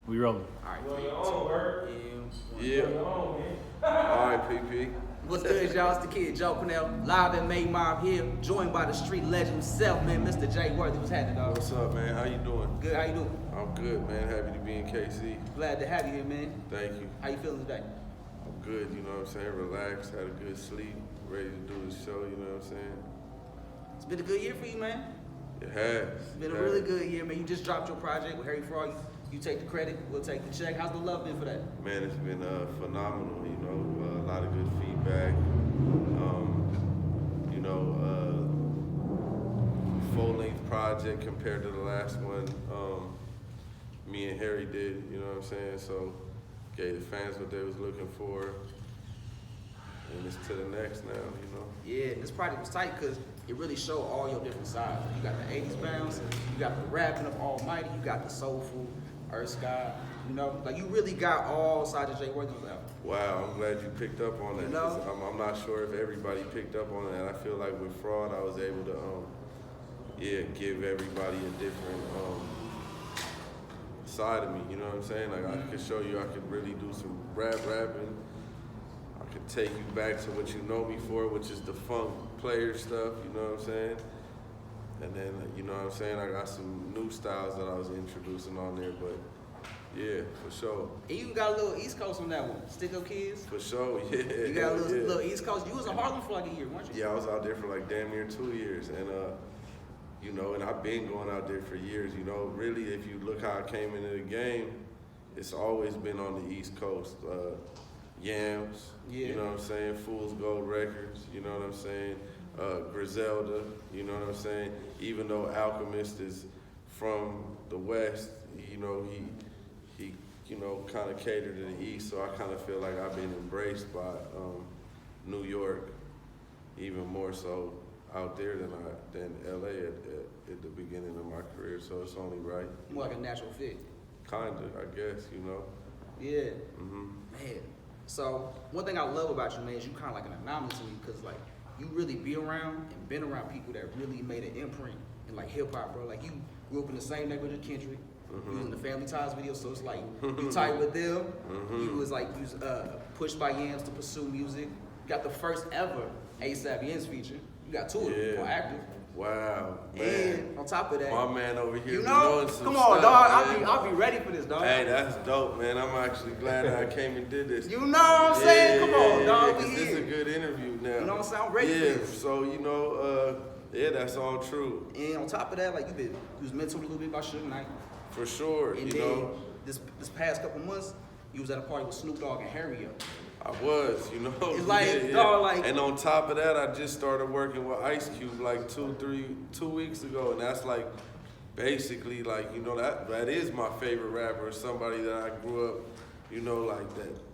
We rolling. All right, Going three, on, word. two, Yeah. Going on, man. All right, PP. What's good, y'all? It's the kid Joe Cornell, live at Main Mob here, joined by the street legend himself, man, Mr. Jay Worthy. What's happening, dog? What's up, man? How you doing? Good, how you doing? I'm good, man. Happy to be in KC. Glad to have you here, man. Thank you. How you feeling today? I'm good, you know what I'm saying? Relaxed, had a good sleep, ready to do the show, you know what I'm saying? It's been a good year for you, man. It has. It's been a really good year, man. You just dropped your project with Harry Fraud. You take the credit, we'll take the check. How's the love been for that? Man, it's been phenomenal, you know, a lot of good feedback. You know, full-length project compared to the last one me and Harry did, you know what I'm saying? So, gave the fans what they was looking for. And it's to the next now, you know? Yeah, this project was tight because it really showed all your different sides. You got the 80s bounce, you got the rapping of Almighty, you got the soulful, Earth Sky, you know? Like, you really got all sides of Jay Worthy on that. Wow, I'm glad you picked up on that. You know? 'Cause I'm not sure if everybody picked up on that. I feel like with Fraud, I was able to, give everybody a different side of me. You know what I'm saying? Like I could show you, I could really do some rapping. I could take you back to what you know me for, which is the funk player stuff. You know what I'm saying? And then, you know what I'm saying? I got some new styles that I was introducing on there, but. Yeah, for sure. And you got a little East Coast on that one. Stick Up Kids. For sure, yeah. You got a little East Coast. You was in Harlem for like a year, weren't you? Yeah, I was out there for like damn near 2 years. And, you know, and I've been going out there for years. You know, really, if you look how I came into the game, it's always been on the East Coast. Yams, Yeah. you know what I'm saying? Fool's Gold Records, you know what I'm saying? Griselda, you know what I'm saying? Even though Alchemist is from the West, you know, he you know, kind of catered to the East, so I kind of feel like I've been embraced by New York, even more so out there than LA at the beginning of my career. So it's only right. More like a natural fit. Kinda, I guess, you know. Yeah. Mhm. Man. So one thing I love about you, man, is you kind of like an anomaly to me because like you really be around and been around people that really made an imprint in like hip hop, bro. Like you grew up in the same neighborhood as Kendrick. You was in the Family Ties video, so it's like you tight with them. You was like pushed by Yams to pursue music. You got the first ever ASAP Yams feature. You got two of them on active. Wow, man. And on top of that, my man over here you be know, knowing some come on, stuff, dog. man. I'll be ready for this, dog. Hey, that's dope, man. I'm actually glad that I came and did this. You know what I'm saying? Come on, dog. We 'cause this is a here. good interview now. You know what I'm saying? I'm ready for this. So, you know, yeah, that's all true. And on top of that, like you was mentored a little bit by Suge Knight. For sure, And you then know. this past couple months, you was at a party with Snoop Dogg and Harry up. I was, you know. It's like, dog, like. And on top of that, I just started working with Ice Cube like 2 weeks ago, and that's like basically like, you know, that is my favorite rapper, somebody that I grew up, you know, like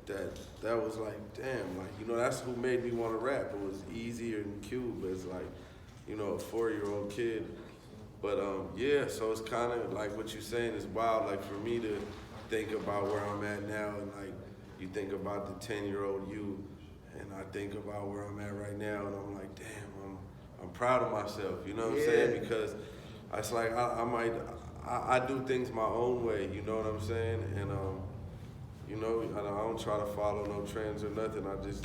that was like, damn, like, you know, that's who made me want to rap. It was easier than Cube as like, you know, a 4-year-old kid. But yeah, so it's kind of like what you're saying is wild, like for me to think about where I'm at now, and like you think about the 10-year-old you, and I think about where I'm at right now, and I'm like, damn, I'm proud of myself, you know what I'm saying? Because it's like I do things my own way, you know what I'm saying? And you know, I don't try to follow no trends or nothing. I just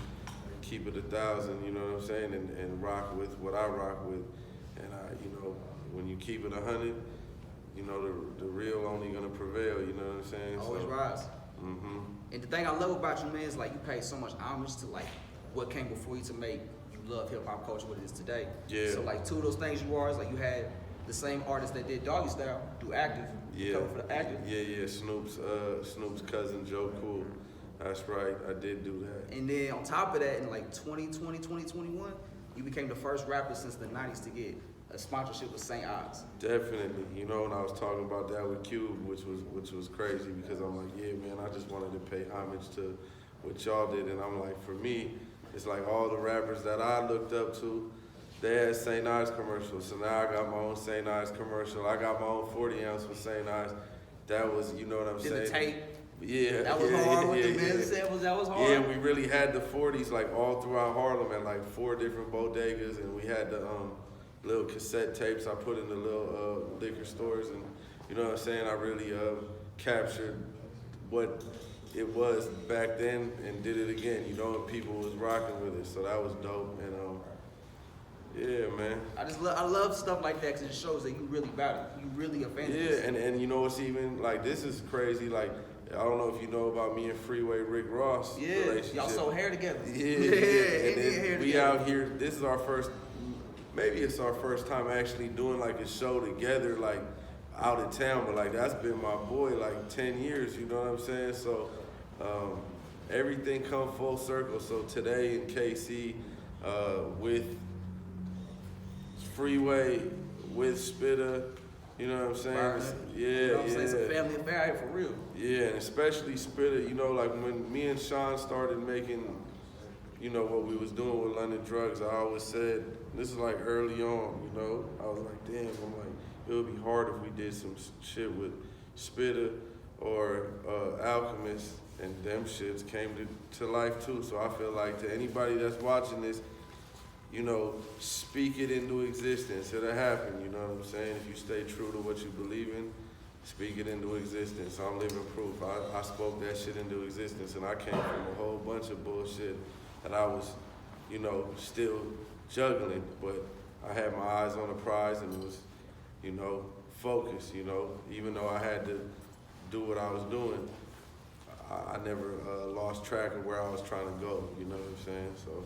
keep it 1,000, you know what I'm saying, and rock with what I rock with, and you know. When you keep it 100, you know, the real only gonna prevail, you know what I'm saying? Always rise. Mm-hmm. And the thing I love about you, man, is like you pay so much homage to like what came before you to make you love hip hop culture what it is today. Yeah. So like two of those things you are is like you had the same artist that did Doggy Style do Active. Yeah. Cover for the Active. Yeah. Snoop's cousin Joe Cool. That's right, I did do that. And then on top of that, in like 2020, 2021, you became the first rapper since the 90s to get a sponsorship with St. Ives. Definitely, you know, and I was talking about that with Cube, which was crazy because I'm like, yeah, man, I just wanted to pay homage to what y'all did, and I'm like, for me, it's like all the rappers that I looked up to, they had St. Ives commercials, so now I got my own St. Ives commercial. I got my own 40 ounce with St. Ives. That was, you know what I'm saying? Did the tape. Yeah, that was hard with the men samples. That was hard. Yeah, we really had the 40s like all throughout Harlem at like 4 different bodegas, and we had the little cassette tapes I put in the little liquor stores, and you know what I'm saying. I really captured what it was back then and did it again, you know, and people was rocking with it. So that was dope. And yeah, man. I love stuff like that because it shows that you really about it. You really a fan. Yeah, and you know what's even like this is crazy. Like I don't know if you know about me and Freeway Rick Ross relationship. Y'all sold hair together. Yeah. And then we out here. This is our first. Maybe it's our first time actually doing like a show together, like out of town. But like that's been my boy like 10 years. You know what I'm saying? So everything come full circle. So today in KC with Freeway, with Spitta. You know what I'm saying? Yeah, you know what I'm saying? It's a family affair here for real. Yeah, and especially Spitta, you know, like when me and Sean started making, you know, what we was doing with London Drugs, I always said, this is like early on, you know, I was like, damn, I'm like, it would be hard if we did some shit with Spitta or Alchemist, and them shits came to life too. So I feel like to anybody that's watching this, you know, speak it into existence. It'll happen, you know what I'm saying? If you stay true to what you believe in, speak it into existence. I'm living proof. I spoke that shit into existence, and I came from a whole bunch of bullshit that I was, you know, still juggling, but I had my eyes on the prize and was, you know, focused, you know. Even though I had to do what I was doing, I never lost track of where I was trying to go, you know what I'm saying? So.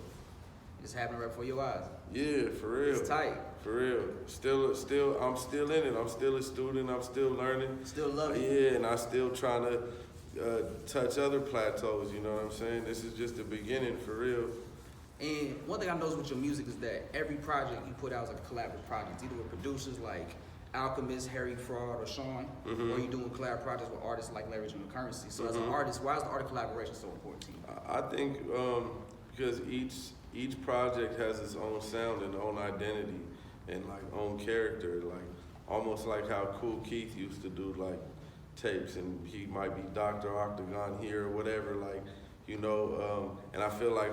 It's happening right before your eyes. Yeah, for real. It's tight. For real. I'm still in it. I'm still a student. I'm still learning. Still love it. Yeah, and I still trying to touch other plateaus, you know what I'm saying? This is just the beginning, for real. And one thing I noticed with your music is that every project you put out is like a collaborative project, either with producers like Alchemist, Harry Fraud, or Sean, or you doing collab projects with artists like Leverage and Currency. So as an artist, why is the art of collaboration so important to you? I think because each project has its own sound and own identity and like own character, like almost like how Cool Keith used to do like tapes, and he might be Dr. Octagon here or whatever, like, you know, and I feel like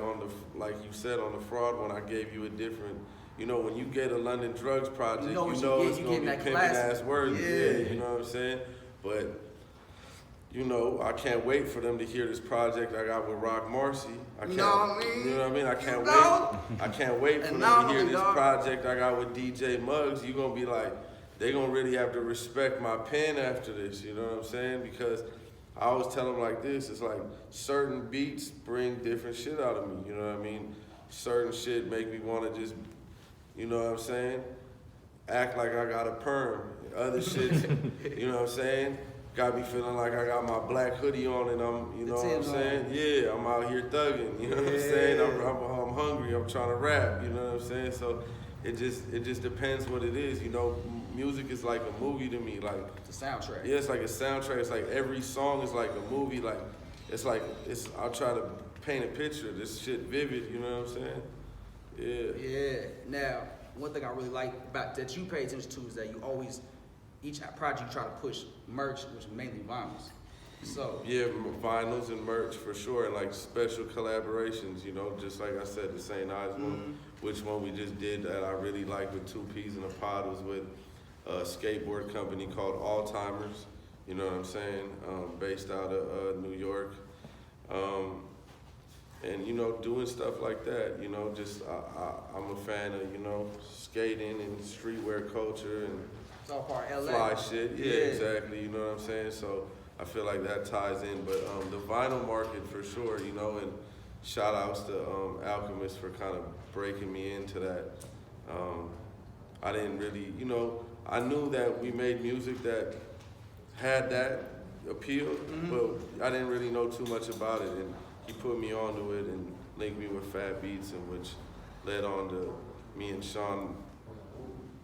like you said, on the Fraud one, I gave you a different, you know, when you get a London Drugs project, you know it's gonna be pimping ass worthy, yeah, you know what I'm saying? But you know, I can't wait for them to hear this project I got with Rock Marcy. You know what I mean? I can't wait for them to hear this project I got with DJ Muggs. You're gonna be like, they gonna really have to respect my pen after this, you know what I'm saying? Because I always tell them like this, it's like certain beats bring different shit out of me, you know what I mean? Certain shit make me wanna just, you know what I'm saying? Act like I got a perm. Other shit, you know what I'm saying? Got me feeling like I got my black hoodie on and I'm, you know what I'm saying? Yeah, I'm out here thugging, you know what I'm saying? I'm hungry, I'm trying to rap, you know what I'm saying? So it just depends what it is, you know? Music is like a movie to me, like. It's a soundtrack. Yeah, it's like a soundtrack. It's like every song is like a movie, like, I'll try to paint a picture, this shit vivid, you know what I'm saying? Yeah. Yeah, now, one thing I really like about that you pay attention to is that you always, each project you try to push merch, which is mainly vinyls. So yeah, vinyls and merch for sure, and like special collaborations, you know, just like I said, the St. Ives one, which one we just did that I really like with Two Peas in a Pod was with a skateboard company called Alzheimer's, you know what I'm saying, based out of New York. And you know, doing stuff like that, you know, just I'm a fan of, you know, skating and streetwear culture and it's all part of LA. Fly shit, yeah, exactly, you know what I'm saying? So I feel like that ties in, but the vinyl market for sure, you know, and shout outs to Alchemist for kind of breaking me into that. I didn't really, you know, I knew that we made music that had that appeal, but I didn't really know too much about it, and he put me onto it and linked me with Fat Beats, and which led on to me and Sean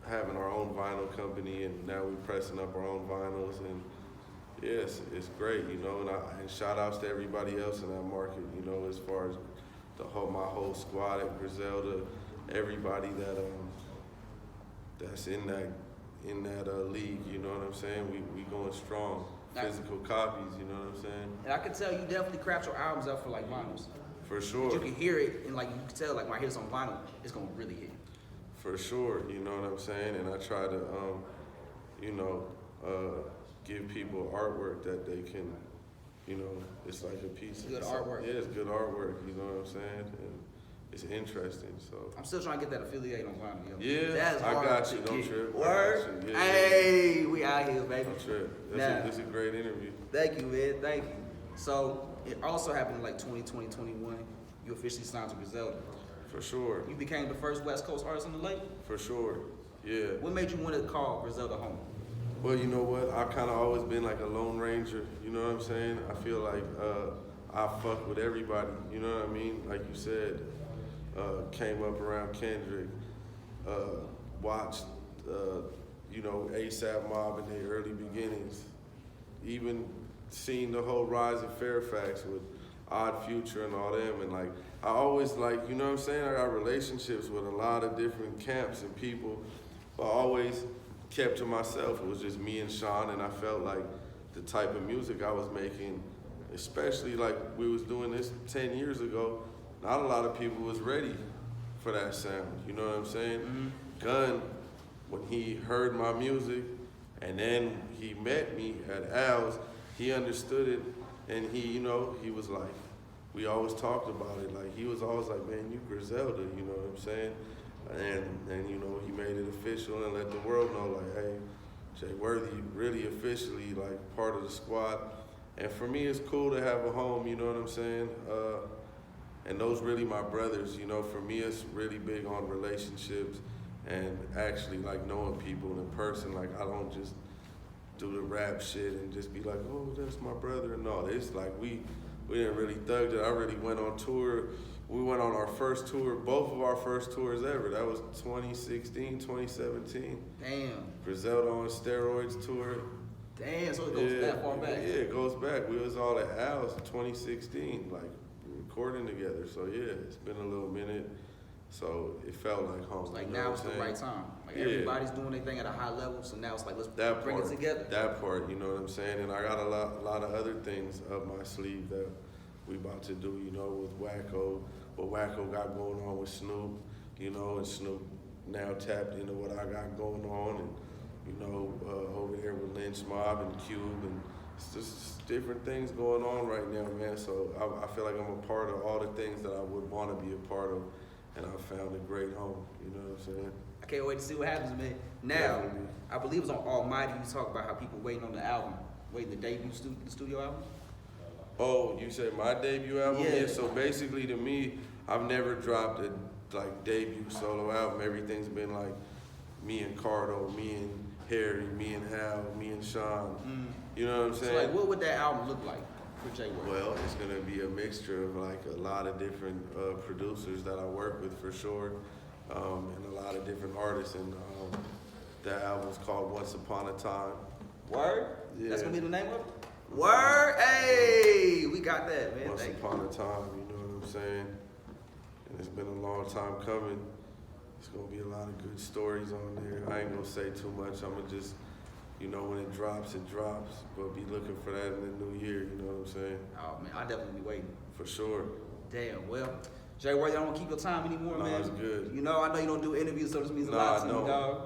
having our own vinyl company, and now we're pressing up our own vinyls, and yes, it's great, you know, and shout outs to everybody else in that market, you know, as far as my whole squad at Griselda, everybody that's in that league, you know what I'm saying? We going strong. Physical copies, you know what I'm saying? And I can tell you definitely craft your albums up for like vinyls. For sure. But you can hear it, and like you can tell, like when I hear this on vinyl, it's gonna really hit. For sure, you know what I'm saying? And I try to, you know, give people artwork that they can you know, it's like a piece of Good artwork. Yeah, it's good artwork. You know what I'm saying? And it's interesting. So I'm still trying to get that affiliate on vinyl, yo. yeah, That's I hard got to you. Don't get. trip. Word. Yeah, Hey, we out here, baby. Don't trip. Nah. That's a great interview. Thank you, man. Thank you. So it also happened in like 2020, 21. You officially signed to Griselda. For sure. You became the first West Coast artist on the label. For sure. Yeah. What made you want to call Griselda home? Well, you know what? I kind of always been like a lone ranger. You know what I'm saying? I feel like I fuck with everybody. You know what I mean? Like you said, came up around Kendrick, watched, you know, ASAP Mob in their early beginnings, even seen the whole rise of Fairfax with Odd Future and all them. And like, I always like, you know what I'm saying? I got relationships with a lot of different camps and people, but I always kept to myself. It was just me and Sean, and I felt like the type of music I was making, especially like we was doing this 10 years ago, not a lot of people was ready for that sound. You know what I'm saying? Mm-hmm. Gunn, when he heard my music and then he met me at Al's, he understood it, and he, you know, he was like, we always talked about it. Like, he was always like, man, you Griselda, you know what I'm saying? And you know, he made it official and let the world know, like, hey, Jay Worthy really officially like part of the squad. And for me, it's cool to have a home, you know what I'm saying? And those really my brothers, you know. For me, it's really big on relationships and actually like knowing people in person. Like, I don't just do the rap shit and just be like, oh, that's my brother. No, it's like we didn't really thug it. I really went on tour. We went on our first tour, both of our first tours ever. That was 2016, 2017. Damn. Griselda on Steroids tour. Damn, so it goes that far back. Yeah, it goes back. We was all at Al's in 2016, like recording together. So yeah, it's been a little minute. So it felt like home. It's like you know now what it's I'm the saying? right time. Like Yeah. everybody's doing their thing at a high level, so now it's like let's That bring part, it together. That part, you know what I'm saying? And I got a lot of other things up my sleeve that we about to do, you know, with Wacko. What Wacko got going on with Snoop, you know, and Snoop now tapped into what I got going on, and you know, over there with Lynch Mob and Cube, and it's just different things going on right now, man. So I feel like I'm a part of all the things that I would want to be a part of, and I found a great home, you know what I'm saying? I can't wait to see what happens, man. Now, Definitely. I believe it's on Almighty. You talk about how people waiting on the album, waiting the debut the studio album. Oh, you said my debut album? Yeah. So basically, to me, I've never dropped a like debut solo album. Everything's been like me and Cardo, me and Harry, me and Hal, me and Sean. You know what I'm saying? So like, what would that album look like for Jay Worthy? Well, it's gonna be a mixture of like a lot of different producers that I work with for sure, and a lot of different artists. And that album's called Once Upon a Time. Word? Yeah. That's gonna be the name of it? Word? Hey, we got that, man. Once Thank Upon a Time, you know what I'm saying? And it's been a long time coming. It's gonna be a lot of good stories on there. I ain't gonna say too much. I'm gonna just, you know, when it drops, it drops. But be looking for that in the new year, you know what I'm saying? Oh man, I definitely be waiting. For sure. Damn. Well, Jay Worthy, I don't want to keep your time anymore, Nah, man. it's good. You know, I know you don't do interviews, so this means a Nah, lot I to know. you, dog.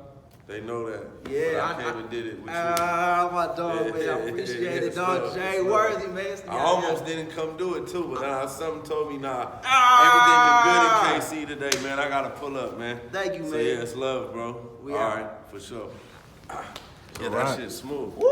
They know that. Yeah, But I came and did it with you. My dog, man. I appreciate it, dog. It's Jay love. Worthy, man. I almost didn't come do it too, but now something told me, nah, Ah! everything been good in KC today, man. I gotta pull up, man. Thank you, So man. yeah, it's love, bro. We All out. right, for sure. Yeah, All that right. shit's smooth. Woo!